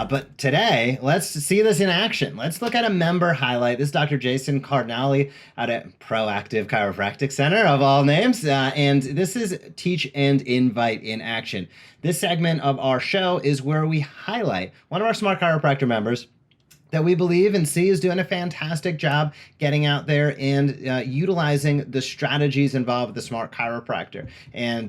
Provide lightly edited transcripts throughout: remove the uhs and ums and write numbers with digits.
But today, let's see this in action. Let's look at a member highlight. This is Dr. Jason Cardinali out at Proactive Chiropractic Center, of all names. And this is Teach and Invite in action. This segment of our show is where we highlight one of our Smart Chiropractor members that we believe and see is doing a fantastic job getting out there and utilizing the strategies involved with the Smart Chiropractor. And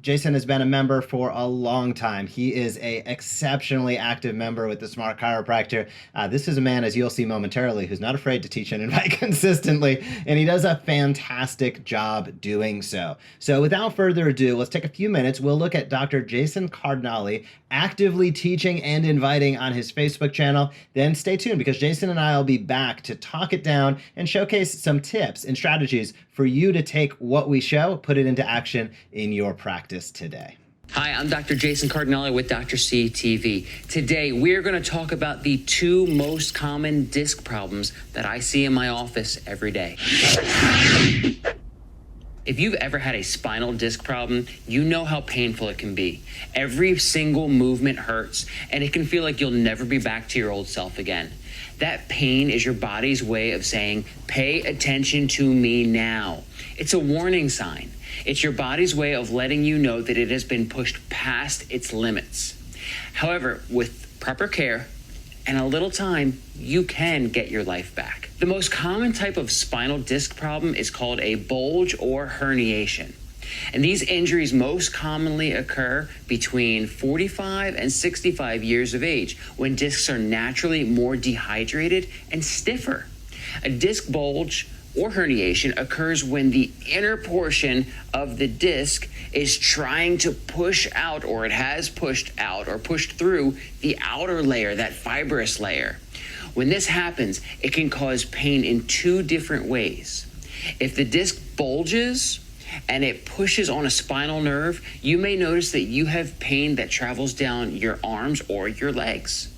Jason has been a member for a long time. He is an exceptionally active member with the Smart Chiropractor. This is a man, as you'll see momentarily, who's not afraid to teach and invite consistently, and he does a fantastic job doing so. So without further ado, let's take a few minutes. We'll look at Dr. Jason Cardinali actively teaching and inviting on his Facebook channel. Then stay tuned, because Jason and I will be back to talk it down and showcase some tips and strategies for you to take what we show, put it into action in your practice today. Hi, I'm Dr. Jason Cardinali with Dr. C TV. Today, we're going to talk about the two most common disc problems that I see in my office every day. If you've ever had a spinal disc problem, you know how painful it can be. Every single movement hurts, and it can feel like you'll never be back to your old self again. That pain is your body's way of saying, pay attention to me now. It's a warning sign. It's your body's way of letting you know that it has been pushed past its limits. However, with proper care and a little time, you can get your life back. The most common type of spinal disc problem is called a bulge or herniation. And these injuries most commonly occur between 45 and 65 years of age, when discs are naturally more dehydrated and stiffer. A disc bulge or herniation occurs when the inner portion of the disc is trying to push out, or it has pushed out or pushed through the outer layer, that fibrous layer. When this happens, it can cause pain in two different ways. If the disc bulges and it pushes on a spinal nerve, you may notice that you have pain that travels down your arms or your legs.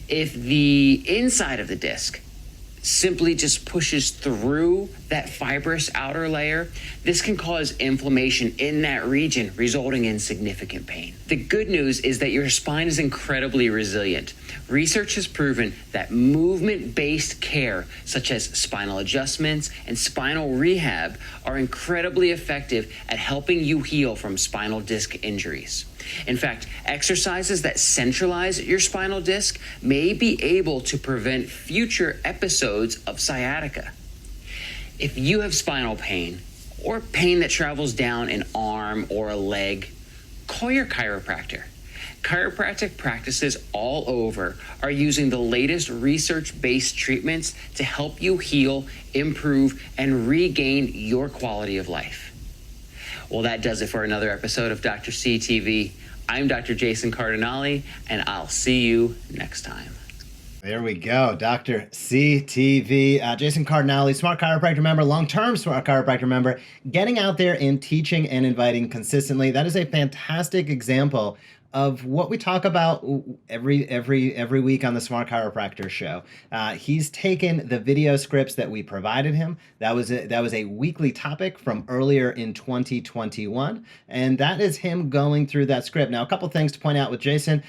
If the inside of the disc simply just pushes through that fibrous outer layer, this can cause inflammation in that region, resulting in significant pain. The good news is that your spine is incredibly resilient. Research has proven that movement-based care, such as spinal adjustments and spinal rehab, are incredibly effective at helping you heal from spinal disc injuries. In fact, exercises that centralize your spinal disc may be able to prevent future episodes of sciatica. If you have spinal pain or pain that travels down an arm or a leg, call your chiropractor. Chiropractic practices all over are using the latest research-based treatments to help you heal, improve, and regain your quality of life. Well, that does it for another episode of Dr. C TV. I'm Dr. Jason Cardinali, and I'll see you next time. There we go, Dr. CTV. Jason Cardinali, Smart Chiropractor member, long-term Smart Chiropractor member, getting out there and teaching and inviting consistently. That is a fantastic example of what we talk about every week on the Smart Chiropractor show. He's taken the video scripts that we provided him. That was a weekly topic from earlier in 2021, and that is him going through that script. Now, a couple things to point out with Jason.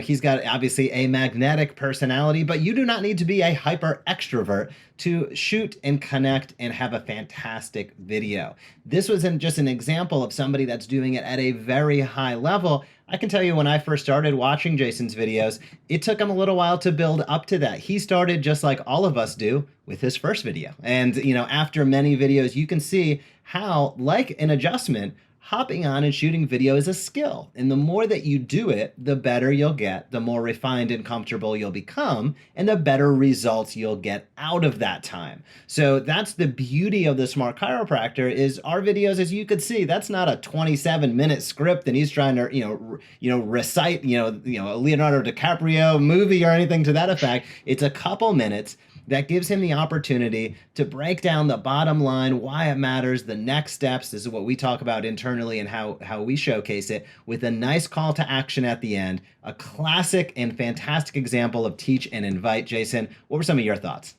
He's got obviously a magnetic personality, but you do not need to be a hyper extrovert to shoot and connect and have a fantastic video. This was just an example of somebody that's doing it at a very high level. I can tell you, when I first started watching Jason's videos, it took him a little while to build up to that. He started just like all of us do with his first video. And, after many videos, you can see how, like an adjustment, hopping on and shooting video is a skill. And the more that you do it, the better you'll get, the more refined and comfortable you'll become, and the better results you'll get out of that time. So that's the beauty of the Smart Chiropractor, is our videos, as you could see, that's not a 27-minute script and he's trying to, recite, a Leonardo DiCaprio movie or anything to that effect. It's a couple minutes that gives him the opportunity to break down the bottom line, why it matters, the next steps. This is what we talk about internally and how we showcase it, with a nice call to action at the end. A classic and fantastic example of teach and invite. Jason, what were some of your thoughts?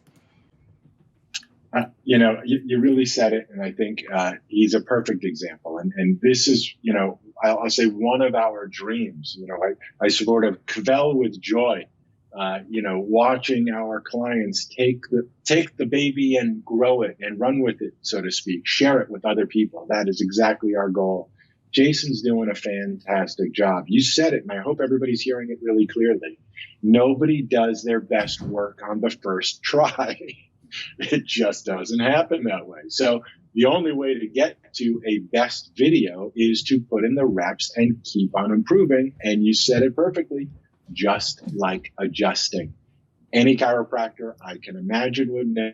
You really said it, and I think he's a perfect example. And this is, I'll say one of our dreams. I sort of quell with joy, watching our clients take the baby and grow it and run with it, so to speak, share it with other people. That is exactly our goal. Jason's doing a fantastic job. You said it, and I hope everybody's hearing it really clearly. Nobody does their best work on the first try. It just doesn't happen that way. So the only way to get to a best video is to put in the reps and keep on improving. And you said it perfectly, just like adjusting. Any chiropractor I can imagine would know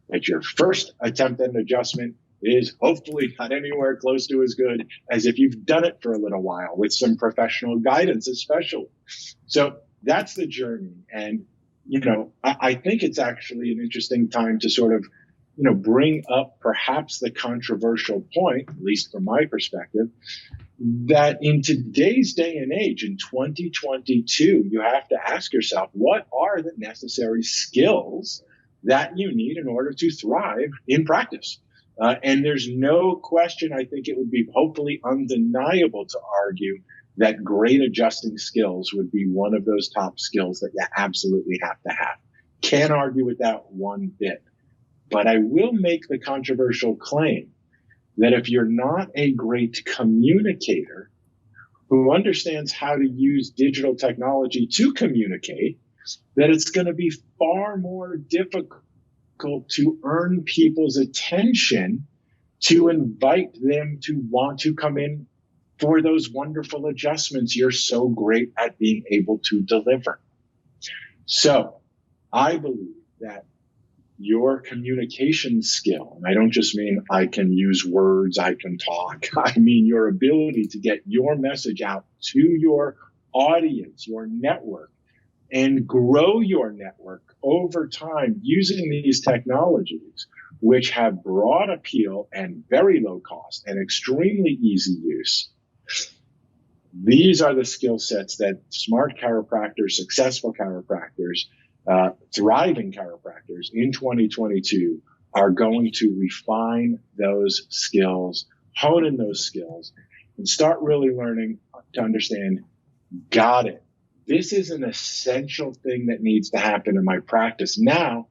that your first attempt at an adjustment is hopefully not anywhere close to as good as if you've done it for a little while with some professional guidance, especially. So that's the journey. And I think it's actually an interesting time to sort of, bring up perhaps the controversial point, at least from my perspective, that in today's day and age, in 2022, you have to ask yourself, what are the necessary skills that you need in order to thrive in practice? And there's no question, I think it would be hopefully undeniable to argue that great adjusting skills would be one of those top skills that you absolutely have to have. Can't argue with that one bit. But I will make the controversial claim that if you're not a great communicator who understands how to use digital technology to communicate, that it's going to be far more difficult to earn people's attention to invite them to want to come in for those wonderful adjustments you're so great at being able to deliver. So I believe that your communication skill, and I don't just mean I can use words, I can talk, I mean your ability to get your message out to your audience, your network, and grow your network over time using these technologies, which have broad appeal and very low cost and extremely easy use. These are the skill sets that smart chiropractors, successful chiropractors, thriving chiropractors in 2022 are going to refine those skills, hone in those skills, and start really learning to understand, got it. This is an essential thing that needs to happen in my practice. Now,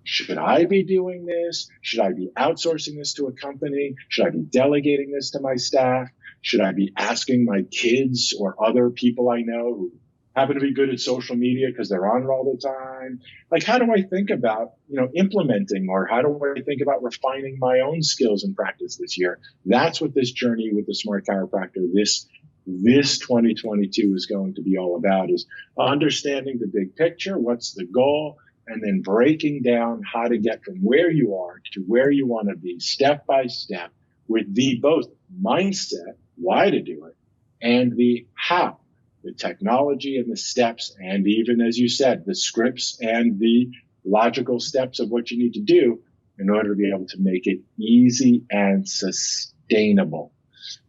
should I be doing this? Should I be outsourcing this to a company? Should I be delegating this to my staff? Should I be asking my kids or other people I know who happen to be good at social media because they're on it all the time? Like, how do I think about, implementing, or how do I think about refining my own skills in practice this year? That's what this journey with the Smart Chiropractor, this 2022 is going to be all about, is understanding the big picture, what's the goal, and then breaking down how to get from where you are to where you want to be step by step with the both mindset, why to do it, and the how, the technology and the steps, and even, as you said, the scripts and the logical steps of what you need to do in order to be able to make it easy and sustainable.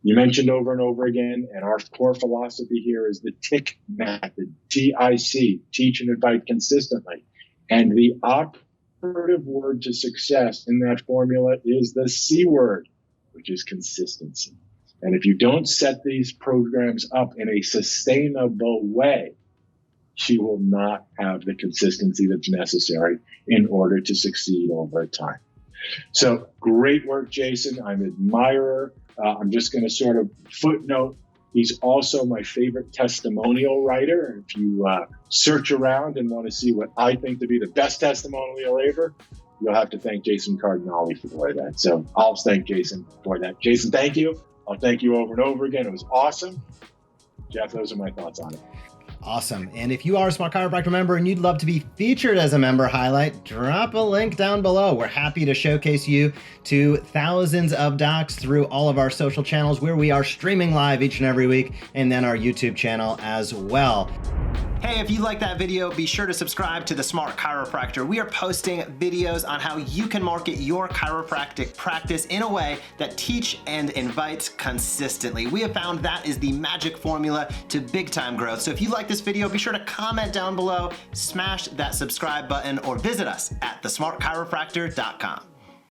You mentioned over and over again, and our core philosophy here is the TIC method, TIC, teach and invite consistently. And the operative word to success in that formula is the C word, which is consistency. And if you don't set these programs up in a sustainable way, you will not have the consistency that's necessary in order to succeed over time. So great work, Jason. I'm an admirer. I'm just going to sort of footnote, he's also my favorite testimonial writer. If you search around and want to see what I think to be the best testimonial ever, you'll have to thank Jason Cardinali for that. So I'll thank Jason for that. Jason, thank you. I'll thank you over and over again. It was awesome. Jeff, those are my thoughts on it. Awesome. And if you are a Smart Chiropractor member and you'd love to be featured as a member highlight, drop a link down below. We're happy to showcase you to thousands of docs through all of our social channels where we are streaming live each and every week, and then our YouTube channel as well. Hey, if you like that video, be sure to subscribe to the Smart Chiropractor. We are posting videos on how you can market your chiropractic practice in a way that teach and invites consistently. We have found that is the magic formula to big time growth. So if you like this video, be sure to comment down below, smash that subscribe button, or visit us at thesmartchiropractor.com.